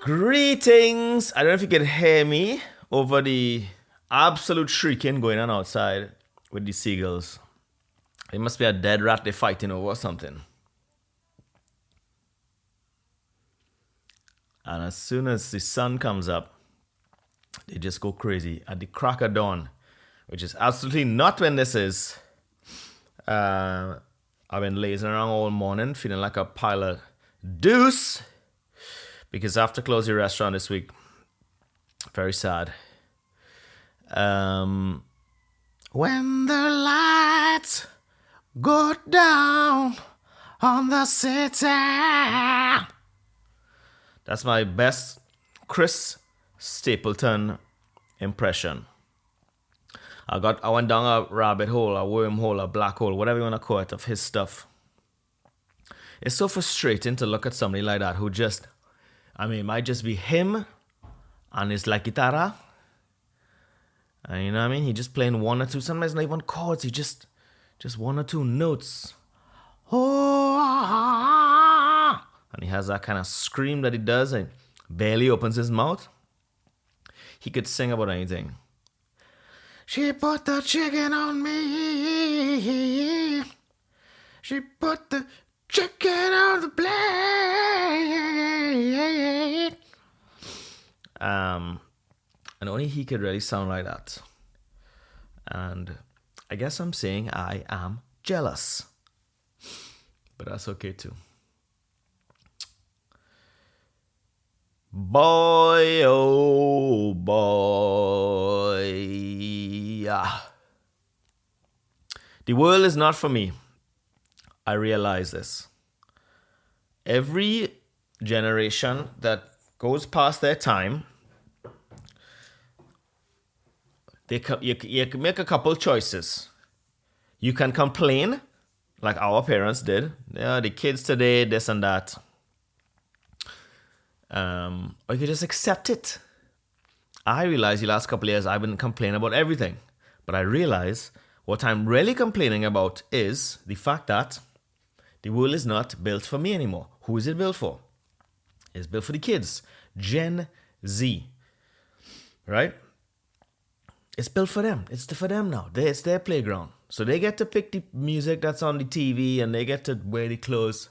Greetings! I don't know if you can hear me over the absolute shrieking going on outside with the seagulls. It must be a dead rat they're fighting over or something. And as soon as the sun comes up, they just go crazy at the crack of dawn, which is absolutely not when this is. I've been lazing around all morning, feeling like a pile of deuce. Because I have to close the restaurant this week. Very sad. When the lights go down on the city. That's my best Chris Stapleton impression. I went down a rabbit hole, a wormhole, a black hole, whatever you want to call it, of his stuff. It's so frustrating to look at somebody like that who just... it might just be him and his la guitarra. And you know what I mean? He just playing one or two, sometimes not even chords, he just one or two notes. Oh, and he has that kind of scream that he does and barely opens his mouth. He could sing about anything. She put the chicken on me. She put the chicken on the plate. And only he could really sound like that. And I guess I'm saying I am jealous. But that's okay too. Boy, oh boy. Yeah. The world is not for me. I realize this. Every generation that goes past their time, you can make a couple choices. You can complain, like our parents did. Yeah, the kids today, this and that. Or you can just accept it. I realize the last couple of years I've been complaining about everything. But I realize what I'm really complaining about is the fact that the world is not built for me anymore. Who is it built for? It's built for the kids. Gen Z. Right? It's built for them. It's for them now. It's their playground. So they get to pick the music that's on the TV and they get to wear the clothes.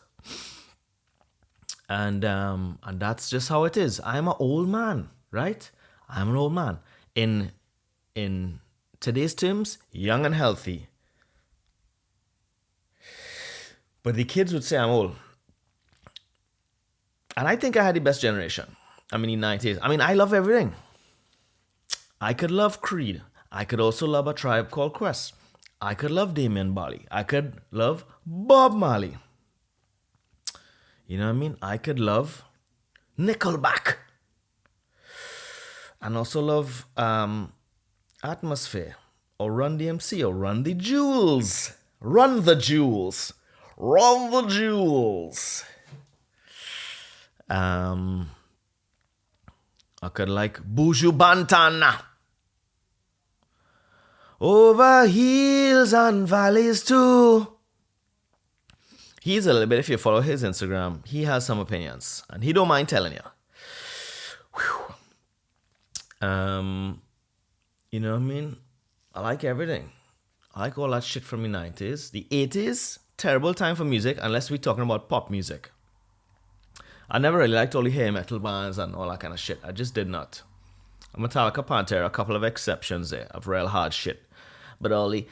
And that's just how it is. I'm an old man, right? I'm an old man. In today's terms, young and healthy. But the kids would say I'm old. And I think I had the best generation. The 90s. I love everything. I could love Creed. I could also love A Tribe Called Quest. I could love Damian Marley. I could love Bob Marley. You know what I mean? I could love Nickelback. And also love Atmosphere. Or Run DMC. Or Run the Jewels. Run the Jewels. Run the Jewels. I could like Buju Banton. Over hills and valleys too. He's a little bit, if you follow his Instagram, he has some opinions. And he don't mind telling you. Whew. You know what I mean? I like everything. I like all that shit from the 90s. The 80s, terrible time for music, unless we're talking about pop music. I never really liked all the hair metal bands and all that kind of shit. I just did not. Metallica, Pantera, a couple of exceptions there of real hard shit. But all the girls.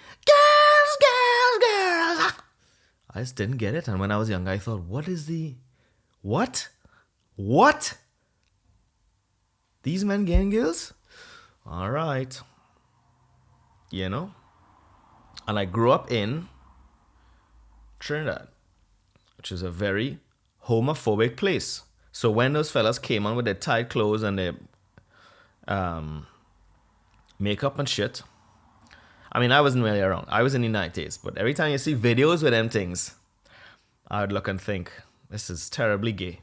I just didn't get it. And when I was young, I thought, what is the... What? These men getting girls? All right. You know? And I grew up in Trinidad, which is a very homophobic place. So when those fellas came on with their tight clothes and their makeup and shit, I wasn't really around. I was in the 90s, but every time you see videos with them things, I would look and think, this is terribly gay.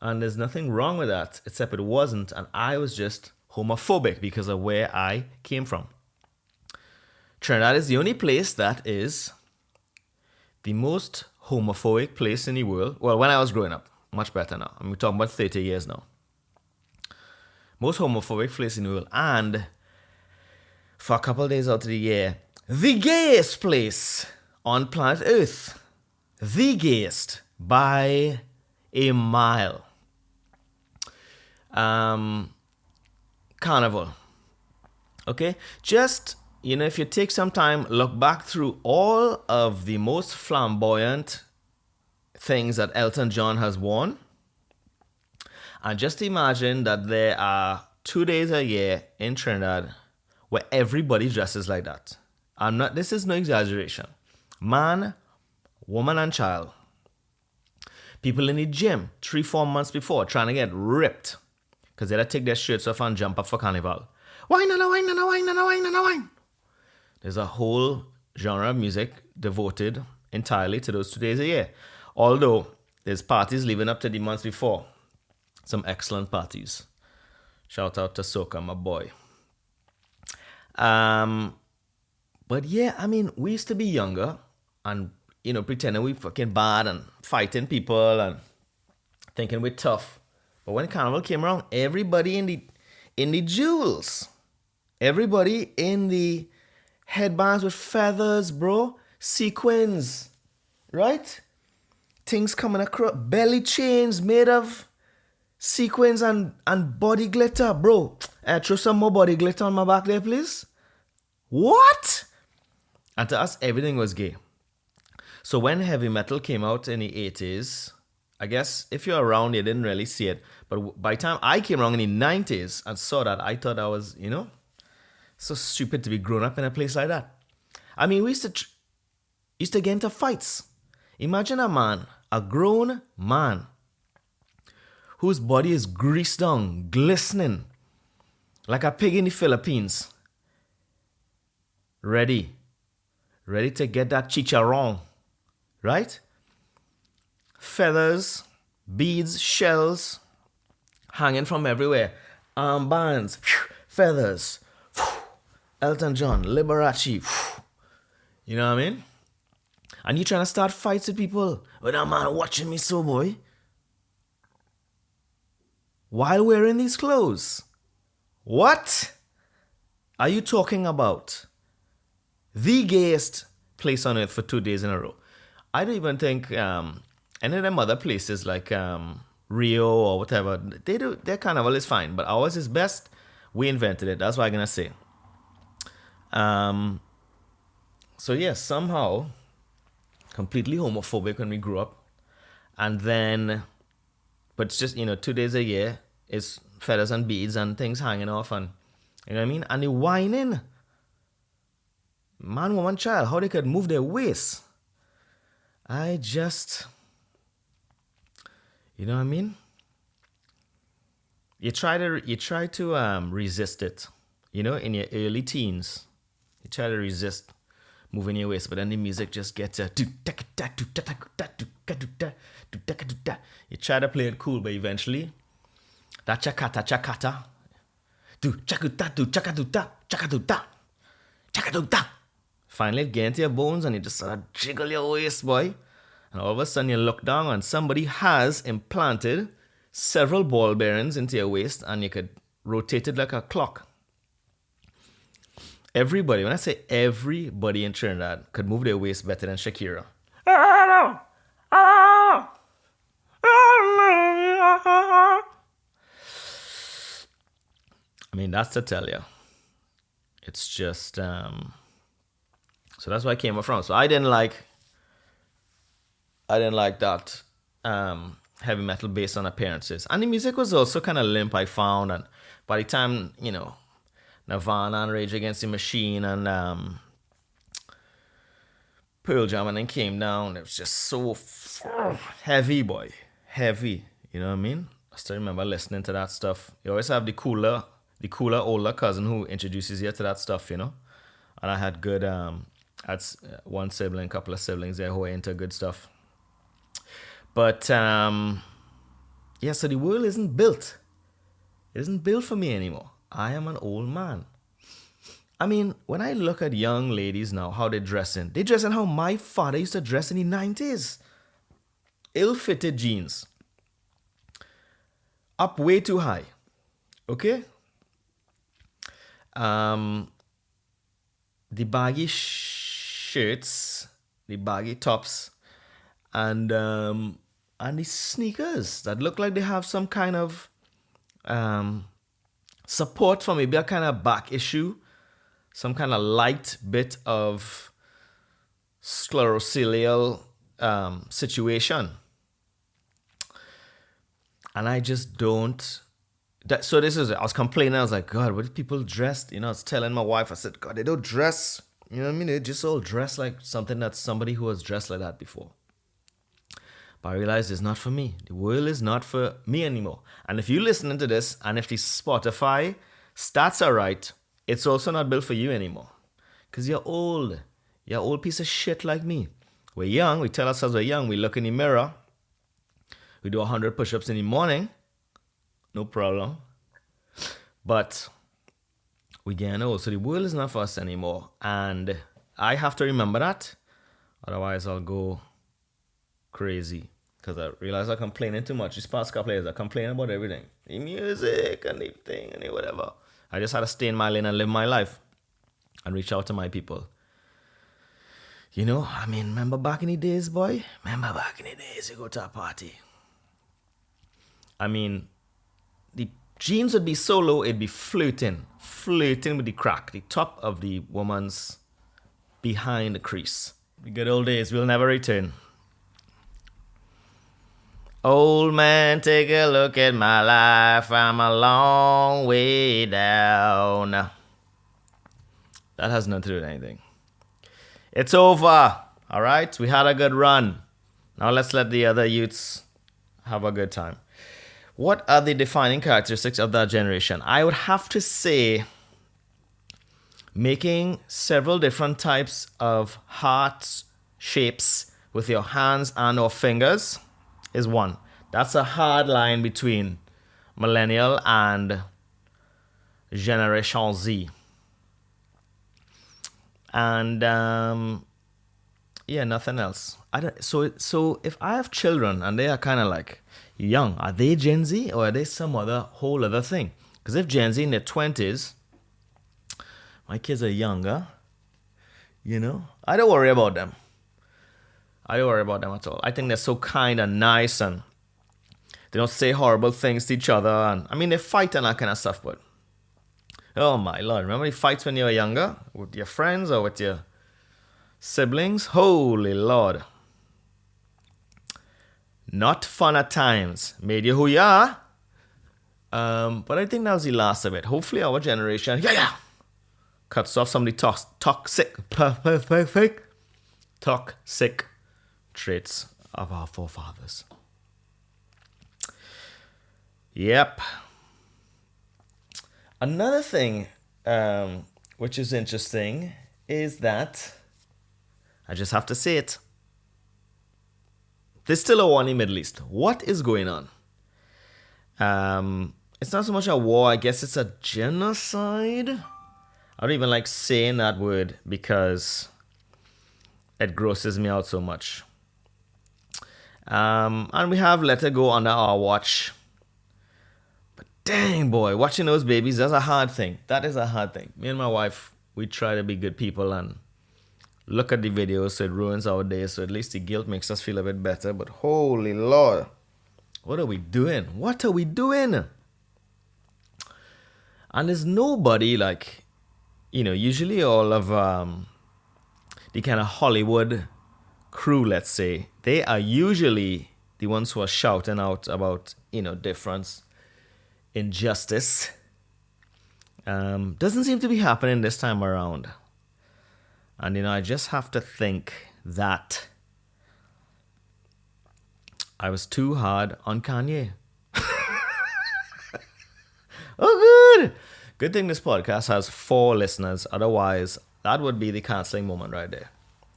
And there's nothing wrong with that, except it wasn't, and I was just homophobic because of where I came from. Trinidad is the only place that is the most homophobic place in the world. Well, when I was growing up, much better now. We're talking about 30 years now. Most homophobic place in the world. And for a couple of days out of the year, the gayest place on planet Earth. The gayest by a mile. Carnival. Okay? Just, if you take some time, look back through all of the most flamboyant things that Elton John has worn. And just imagine that there are 2 days a year in Trinidad where everybody dresses like that. This is no exaggeration. Man, woman, and child. People in the gym 3-4 months before trying to get ripped because they had to take their shirts off and jump up for carnival. Wine and a wine and a wine and a wine and a wine. There's a whole genre of music devoted entirely to those 2 days a year. Although there's parties leading up to the months before. Some excellent parties. Shout out to Soca, my boy. But yeah, we used to be younger and, pretending we fucking bad and fighting people and thinking we're tough. But when Carnival came around, everybody in the jewels, everybody in the headbands with feathers, bro, sequins, right? Things coming across, belly chains made of sequins and body glitter, bro. Throw some more body glitter on my back there, please. What? And to us, everything was gay. So when heavy metal came out in the 80s, I guess if you're around, you didn't really see it. But by the time I came around in the 90s and saw that, I thought I was, so stupid to be grown up in a place like that. We used to get into fights. Imagine a grown man, whose body is greased down, glistening, like a pig in the Philippines. Ready to get that chicharron, right? Feathers, beads, shells, hanging from everywhere. Armbands, feathers, Elton John, Liberace, you know what I mean? And you trying to start fights with people with a man watching me so, boy. While wearing these clothes. What are you talking about? The gayest place on earth for 2 days in a row. I don't even think any of them other places like Rio or whatever, their carnival is fine, but ours is best. We invented it. That's what I'm going to say. So yes, somehow completely homophobic when we grew up. And then, but it's just, 2 days a year is feathers and beads and things hanging off and, you know what I mean? And the whining. Man, woman, child, how they could move their waist. I just, you know what I mean? You try to resist it, in your early teens. You try to resist moving your waist, but then the music just gets you try to play it cool, but eventually that chakata do chakatuta finally it gets into your bones and you just sort of jiggle your waist, boy, and all of a sudden you look down and somebody has implanted several ball bearings into your waist and you could rotate it like a clock. Everybody, when I say everybody in Trinidad could move their waist better than Shakira. That's to tell you. It's just, so that's where I came from. So I didn't like that heavy metal based on appearances. And the music was also kind of limp, I found. And by the time, Nirvana and Rage Against the Machine and Pearl Jam and then came down, it was just so heavy, boy. Heavy. You know what I mean? I still remember listening to that stuff. You always have the cooler older cousin who introduces you to that stuff, And I had good, one sibling, couple of siblings there who were into good stuff. But, so the world isn't built. It isn't built for me anymore. I am an old man. When I look at young ladies now, how they dress in how my father used to dress in the 90s. Ill-fitted jeans. Up way too high. Okay. The baggy shirts, the baggy tops, and the sneakers that look like they have some kind of support for maybe a kind of back issue, some kind of light bit of scleroceal situation. And I just don't. So this is, I was complaining. I was like, God, what do people dress? I was telling my wife, I said, God, they don't dress. You know what I mean? They just all dress like something that somebody who has dressed like that before. But I realized it's not for me. The world is not for me anymore. And if you're listening to this, and if the Spotify stats are right, it's also not built for you anymore. Because you're old. You're an old piece of shit like me. We're young. We tell ourselves we're young. We look in the mirror. We do 100 push-ups in the morning. No problem. But we're getting old. So the world is not for us anymore. And I have to remember that. Otherwise, I'll go crazy. Because I realize I'm complaining too much. These past couple of years, I complain about everything. The music and the thing and the whatever. I just had to stay in my lane and live my life. And reach out to my people. Remember back in the days, boy? Remember back in the days, you go to a party. The jeans would be so low, it'd be flirting with the crack, the top of the woman's behind the crease. The good old days will never return. Old man, take a look at my life. I'm a long way down. That has nothing to do with anything. It's over. All right? We had a good run. Now let's let the other youths have a good time. What are the defining characteristics of that generation? I would have to say making several different types of heart shapes with your hands and or fingers is one. That's a hard line between millennial and Generation Z. And nothing else. So if I have children and they are kind of like young, are they Gen Z or are they some whole other thing? Because if Gen Z in their 20s, my kids are younger, I don't worry about them. I don't worry about them at all. I think they're so kind and nice and they don't say horrible things to each other. And they fight and that kind of stuff, but oh my Lord, remember the fights when you were younger with your friends or with your siblings? Holy Lord. Not fun at times. Made you who you are. But I think that was the last of it. Hopefully our generation, cuts off some of the toxic traits of our forefathers. Yep. Another thing which is interesting is that I just have to say it. There's still a war in the Middle East. What is going on? It's not so much a war. I guess it's a genocide. I don't even like saying that word because it grosses me out so much. And we have let it go under our watch. But dang, boy, watching those babies, that's a hard thing. That is a hard thing. Me and my wife, we try to be good people and look at the videos so it ruins our day. So at least the guilt makes us feel a bit better. But holy Lord, what are we doing? What are we doing? And there's nobody usually all of the kind of Hollywood crew, let's say, they are usually the ones who are shouting out about, difference, injustice. Doesn't seem to be happening this time around. And, I just have to think that I was too hard on Kanye. Oh, good. Good thing this podcast has 4 listeners. Otherwise, that would be the canceling moment right there.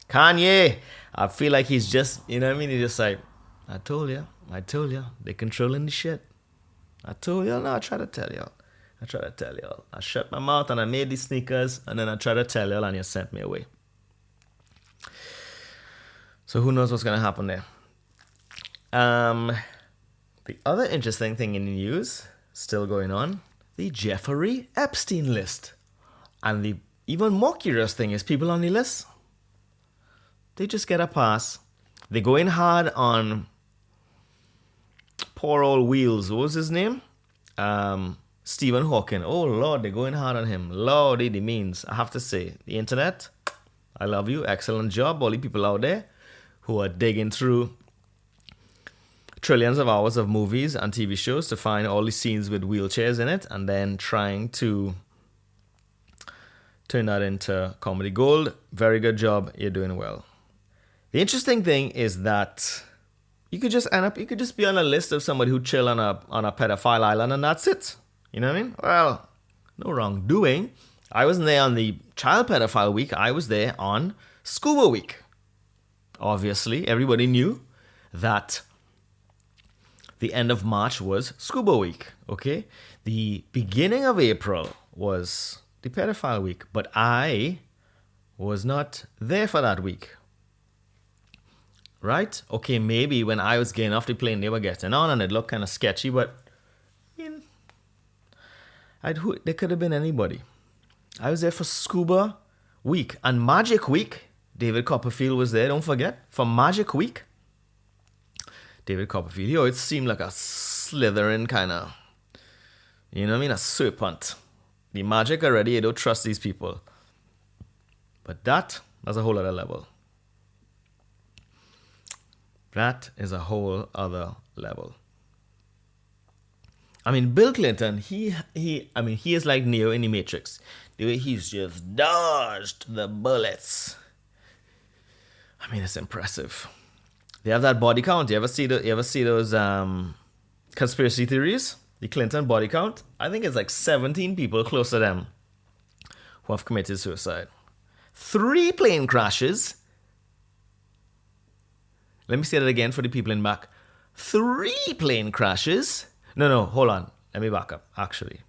Kanye, I feel like he's just, He's just like, I told you. They're controlling the shit. I told y'all. No, I try to tell y'all. I shut my mouth and I made these sneakers and then I tried to tell y'all and you sent me away. So who knows what's going to happen there. The other interesting thing in the news, still going on, the Jeffery Epstein list. And the even more curious thing is people on the list, they just get a pass. They go in hard on poor old Wheels. What was his name? Stephen Hawking. Oh, Lord, they're going hard on him. Lordy, the means. I have to say, the internet, I love you. Excellent job. All the people out there who are digging through trillions of hours of movies and TV shows to find all the scenes with wheelchairs in it and then trying to turn that into comedy gold. Very good job. You're doing well. The interesting thing is that you could just be on a list of somebody who chill on a pedophile island and that's it. You know what I mean? Well, no wrongdoing. I wasn't there on the child pedophile week. I was there on Scuba week. Obviously, everybody knew that the end of March was Scuba week, okay? The beginning of April was the pedophile week, but I was not there for that week. Right? Okay, maybe when I was getting off the plane, they were getting on and it looked kind of sketchy, but there could have been anybody. I was there for Scuba week and Magic week. David Copperfield was there, don't forget. For Magic week, David Copperfield, it seemed like a slithering kind of, you know what I mean, a serpent. The magic already, you don't trust these people. But that's a whole other level. That is a whole other level. I mean, Bill Clinton, he is like Neo in the Matrix. The way he's just dodged the bullets. I mean, it's impressive. They have that body count. You ever see those conspiracy theories? The Clinton body count? I think it's like 17 people close to them who have committed suicide. 3 plane crashes. Let me say that again for the people in back. 3 plane crashes. No, hold on. Let me back up, actually.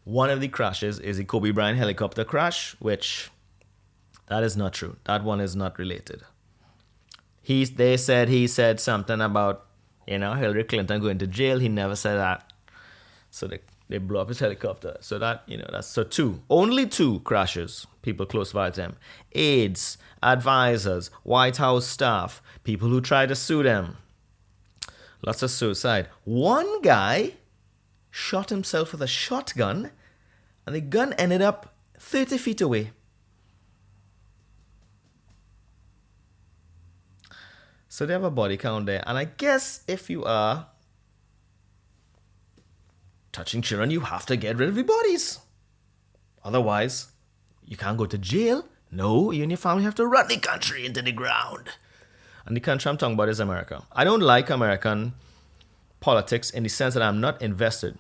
One of the crashes is the Kobe Bryant helicopter crash, which that is not true. That one is not related. He said something about, Hillary Clinton going to jail. He never said that. So they blew up his helicopter. So that's 2. Only 2 crashes, people close by to him. Aides, advisors, White House staff, people who try to sue them. Lots of suicide. One guy shot himself with a shotgun and the gun ended up 30 feet away. So they have a body count there. And I guess if you are touching children, you have to get rid of the bodies. Otherwise, you can't go to jail. No, you and your family have to run the country into the ground. And the country I'm talking about is America. I don't like American politics in the sense that I'm not invested.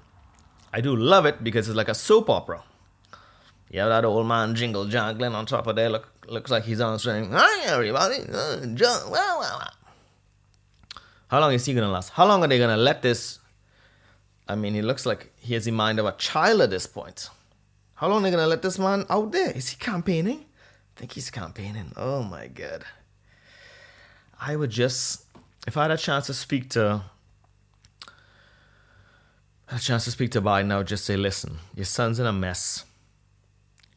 I do love it because it's like a soap opera. You have that old man jingle jangling on top of there. Looks like he's answering, "Hi, everybody. John. Well. How long is he going to last? How long are they going to let this? I mean, he looks like he has the mind of a child at this point. How long are they going to let this man out there? Is he campaigning? I think he's campaigning. Oh, my God. I would just, if I had a chance to speak to Biden, I would just say, listen, your son's in a mess.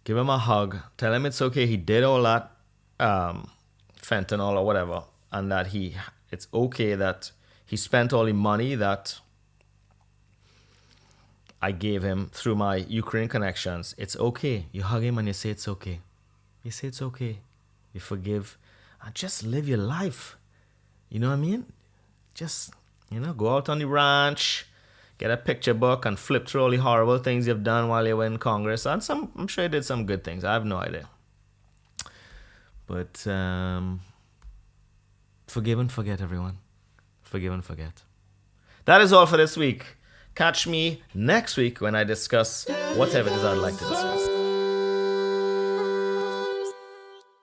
Give him a hug. Tell him it's okay. He did all that fentanyl or whatever. And that it's okay that he spent all the money that I gave him through my Ukraine connections. It's okay. You hug him and you say it's okay. You say it's okay. You forgive. And just live your life. You know what I mean? Just, go out on the ranch, get a picture book and flip through all the horrible things you've done while you were in Congress. And I'm sure you did some good things. I have no idea. But forgive and forget, everyone. Forgive and forget. That is all for this week. Catch me next week when I discuss whatever it is I'd like to discuss.